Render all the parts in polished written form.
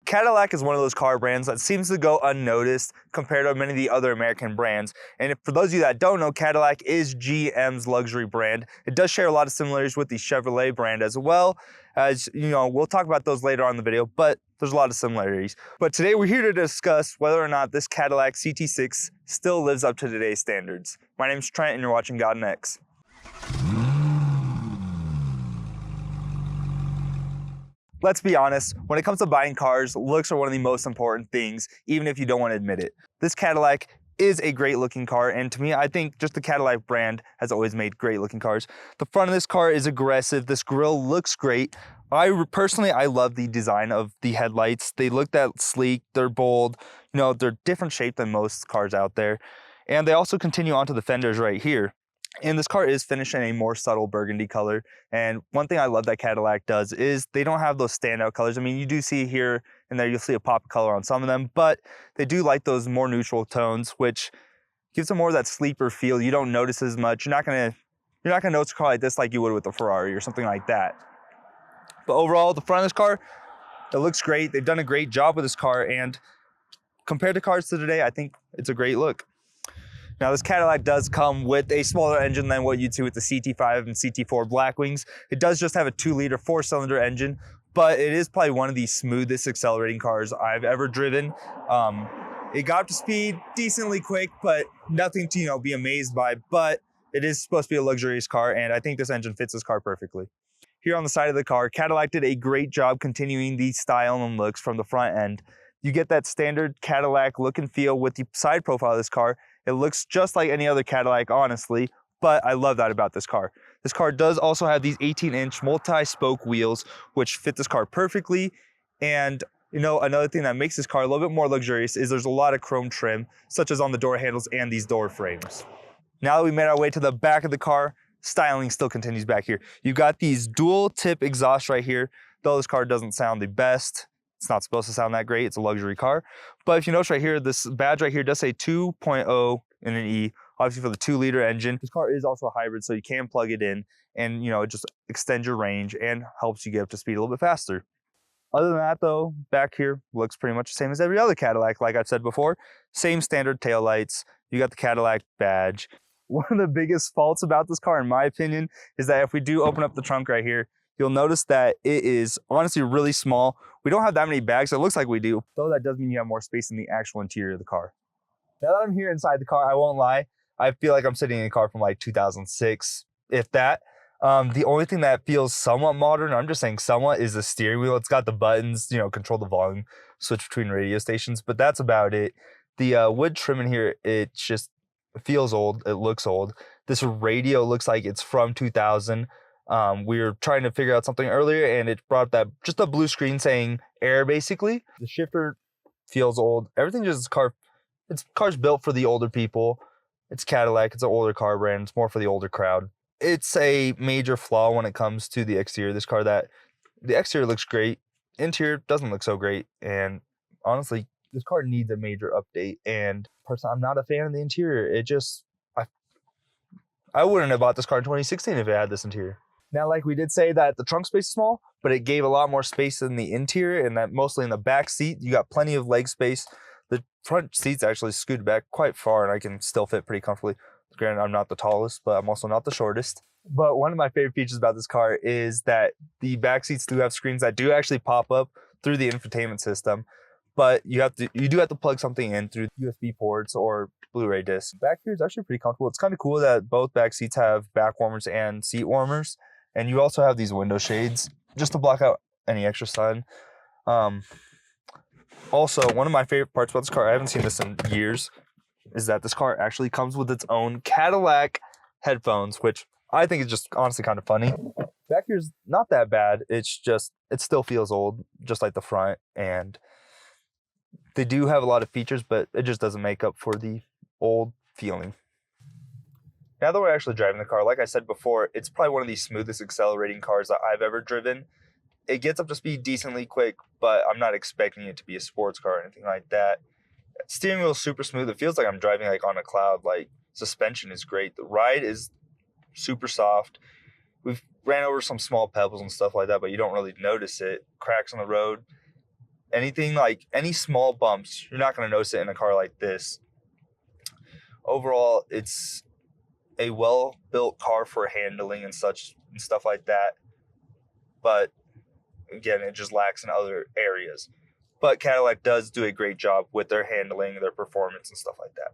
Cadillac is one of those car brands that seems to go unnoticed compared to many of the other American brands. And for those of you that don't know, Cadillac is GM's luxury brand. It does share a lot of similarities with the Chevrolet brand as well. As you know, we'll talk about those later on in the video, but there's a lot of similarities. But today we're here to discuss whether or not this Cadillac CT6 still lives up to today's standards. My name's Trent and you're watching God Next. Let's be honest, when it comes to buying cars, looks are one of the most important things, even if you don't want to admit it. This Cadillac is a great looking car, and to me, I think just the Cadillac brand has always made great looking cars. The front of this car is aggressive, this grille looks great. I love the design of the headlights. They look that sleek, they're bold, you know, they're different shape than most cars out there. And they also continue onto the fenders right here. And this car is finished in a more subtle burgundy color. And one thing I love that Cadillac does is they don't have those standout colors. I mean, you do see here and there, you'll see a pop of color on some of them, but they do like those more neutral tones, which gives them more of that sleeper feel. You don't notice as much. You're not gonna notice a car like this like you would with a Ferrari or something like that. But overall, the front of this car, it looks great. They've done a great job with this car, and compared to cars to today, I think it's a great look. Now, this Cadillac does come with a smaller engine than what you'd see with the CT5 and CT4 Blackwings. It does just have a 2-liter 4-cylinder engine, but it is probably one of the smoothest accelerating cars I've ever driven. It got up to speed decently quick, but nothing to be amazed by. But it is supposed to be a luxurious car, and I think this engine fits this car perfectly. Here on the side of the car, Cadillac did a great job continuing the style and looks from the front end. You get that standard Cadillac look and feel with the side profile of this car. It looks just like any other Cadillac, honestly, but I love that about this car. This car does also have these 18-inch multi-spoke wheels, which fit this car perfectly. And another thing that makes this car a little bit more luxurious is there's a lot of chrome trim, such as on the door handles and these door frames. Now that we made our way to the back of the car, styling still continues back here. You've got these dual tip exhausts right here. Though this car doesn't sound the best, it's not supposed to sound that great. It's a luxury car. But if you notice right here, this badge right here does say 2.0 in an E, obviously for the 2-liter engine. This car is also a hybrid, so you can plug it in and, it just extends your range and helps you get up to speed a little bit faster. Other than that though, back here looks pretty much the same as every other Cadillac, like I've said before. Same standard taillights. You got the Cadillac badge. One of the biggest faults about this car, in my opinion, is that if we do open up the trunk right here, you'll notice that it is honestly really small. We don't have that many bags. It looks like we do, though that does mean you have more space in the actual interior of the car. Now that I'm here inside the car, I won't lie, I feel like I'm sitting in a car from like 2006, if that. The only thing that feels somewhat modern, I'm just saying somewhat, is the steering wheel. It's got the buttons, control the volume, switch between radio stations, but that's about it. The wood trim in here, it feels old. It looks old. This radio looks like it's from 2000. We were trying to figure out something earlier, and it brought up just a blue screen saying air, basically. The shifter feels old. Everything just car's built for the older people. It's Cadillac. It's an older car brand. It's more for the older crowd. It's a major flaw when it comes to the exterior of this car, that the exterior looks great. Interior doesn't look so great. And honestly, this car needs a major update. And personally, I'm not a fan of the interior. I wouldn't have bought this car in 2016 if it had this interior. Now, like we did say that the trunk space is small, but it gave a lot more space in the interior, and that mostly in the back seat. You got plenty of leg space. The front seats actually scooted back quite far, and I can still fit pretty comfortably. Granted, I'm not the tallest, but I'm also not the shortest. But one of my favorite features about this car is that the back seats do have screens that do actually pop up through the infotainment system, but you do have to plug something in through USB ports or Blu-ray discs. Back here is actually pretty comfortable. It's kind of cool that both back seats have back warmers and seat warmers. And you also have these window shades just to block out any extra sun. Also, one of my favorite parts about this car, I haven't seen this in years, is that this car actually comes with its own Cadillac headphones, which I think is just honestly kind of funny. Back here's not that bad. It still feels old, just like the front. And they do have a lot of features, but it just doesn't make up for the old feeling. Now that we're actually driving the car, like I said before, it's probably one of the smoothest accelerating cars that I've ever driven. It gets up to speed decently quick, but I'm not expecting it to be a sports car or anything like that. Steering wheel is super smooth. It feels like I'm driving like on a cloud. Like, suspension is great. The ride is super soft. We've ran over some small pebbles and stuff like that, but you don't really notice it. Cracks on the road. Anything like any small bumps, you're not going to notice it in a car like this. Overall, it's a well-built car for handling and such and stuff like that. But again, it just lacks in other areas. But Cadillac does do a great job with their handling, their performance, and stuff like that.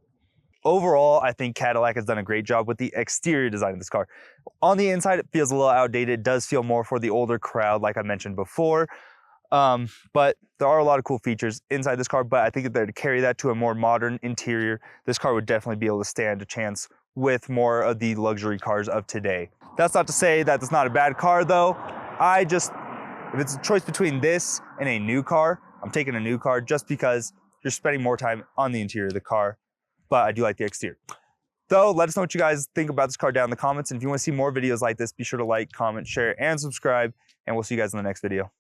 Overall, I think Cadillac has done a great job with the exterior design of this car. On the inside, it feels a little outdated. It does feel more for the older crowd, like I mentioned before. But there are a lot of cool features inside this car, but I think that to carry that to a more modern interior, this car would definitely be able to stand a chance with more of the luxury cars of today. That's not to say that it's not a bad car though. If it's a choice between this and a new car, I'm taking a new car just because you're spending more time on the interior of the car, but I do like the exterior. Though, let us know what you guys think about this car down in the comments, and if you want to see more videos like this, be sure to like, comment, share, and subscribe, and we'll see you guys in the next video.